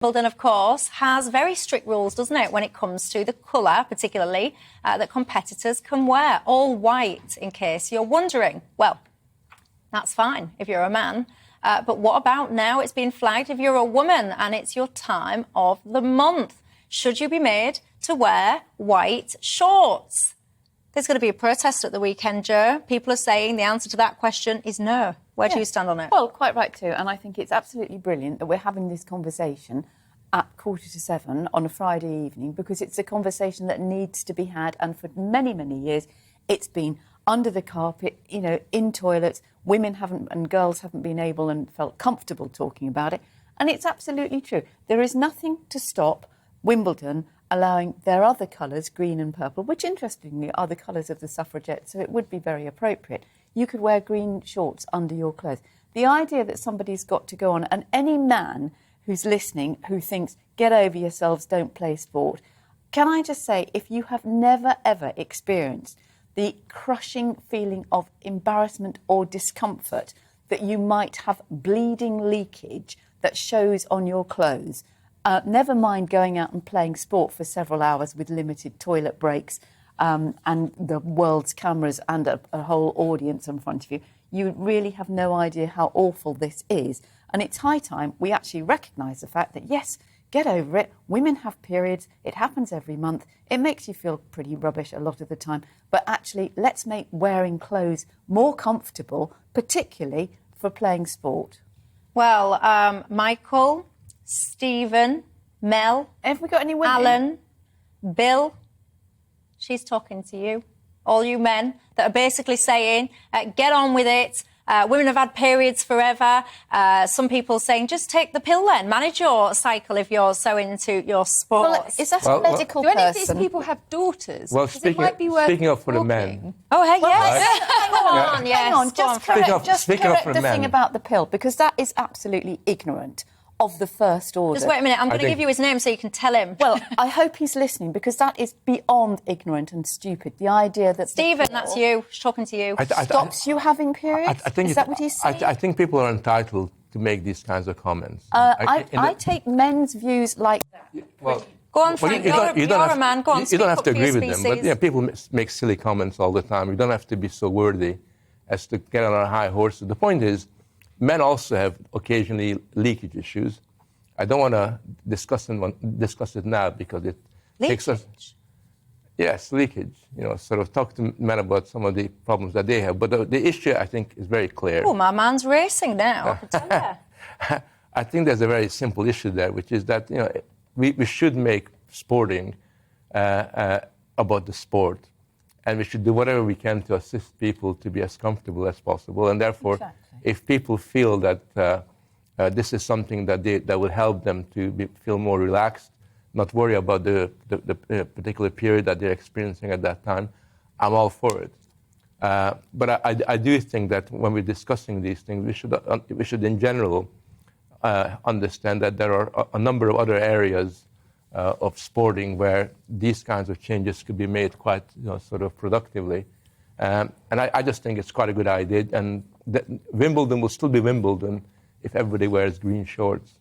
Wimbledon, of course, has very strict rules, doesn't it, when it comes to the colour, particularly, that competitors can wear. All white, in case you're wondering. Well, that's fine if you're a man. But what about now? It's been flagged if you're a woman and it's your time of the month. Should you be made to wear white shorts? There's going to be a protest at the weekend, Jo. People are saying the answer to that question is no. Where do you stand on it? Well, quite right too. And I think it's absolutely brilliant that we're having this conversation at 7:15 on a Friday evening, because it's a conversation that needs to be had. And for many, many years, it's been under the carpet, you know, in toilets. Women haven't and girls haven't been able and felt comfortable talking about it. And it's absolutely true. There is nothing to stop Wimbledon allowing their other colours, green and purple, which interestingly are the colours of the suffragettes, so it would be very appropriate. You could wear green shorts under your clothes. The idea that somebody's got to go on, and any man who's listening who thinks, get over yourselves, don't play sport, can I just say, if you have never, ever experienced the crushing feeling of embarrassment or discomfort that you might have bleeding leakage that shows on your clothes, never mind going out and playing sport for several hours with limited toilet breaks and the world's cameras and a whole audience in front of you, you really have no idea how awful this is. And it's high time we actually recognise the fact that, yes, get over it. Women have periods. It happens every month. It makes you feel pretty rubbish a lot of the time. But actually, let's make wearing clothes more comfortable, particularly for playing sport. Well, Michael, Stephen, Mel, have we got any women? Alan, Bill, she's talking to you. All you men that are basically saying, get on with it. Women have had periods forever. Some people saying, just take the pill then. Manage your cycle if you're so into your sport. Well, is that a medical person? Do any of these people have daughters? Well, speaking of for the men. Oh, hey, yes. Hang on. Just correct the thing about the pill, because that is absolutely ignorant of the first order. Just wait a minute, I'm going to give you his name so you can tell him. Well, I hope he's listening, because that is beyond ignorant and stupid. The idea that... Stephen, that's you. She's talking to you. Stops you having periods? Is that what he's saying? I think people are entitled to make these kinds of comments. I take men's views like that. Well, go on, Frank. You're a man. Go on, you don't have to agree with species. them, but yeah, people make silly comments all the time. You don't have to be so worthy as to get on our high horses. The point is, men also have occasionally leakage issues. I don't want to discuss it now because it takes us... Yes, leakage. You know, sort of talk to men about some of the problems that they have. But the issue, I think, is very clear. Oh, my man's racing now, I can tell you. I think there's a very simple issue there, which is that, you know, we should make sporting about the sport. And we should do whatever we can to assist people to be as comfortable as possible. And therefore, if people feel that this is something that will help them to feel more relaxed, not worry about the particular period that they're experiencing at that time, I'm all for it. But I do think that when we're discussing these things, we should in general understand that there are a number of other areas of sporting where these kinds of changes could be made quite, sort of productively. And I just think it's quite a good idea. And Wimbledon will still be Wimbledon if everybody wears green shorts.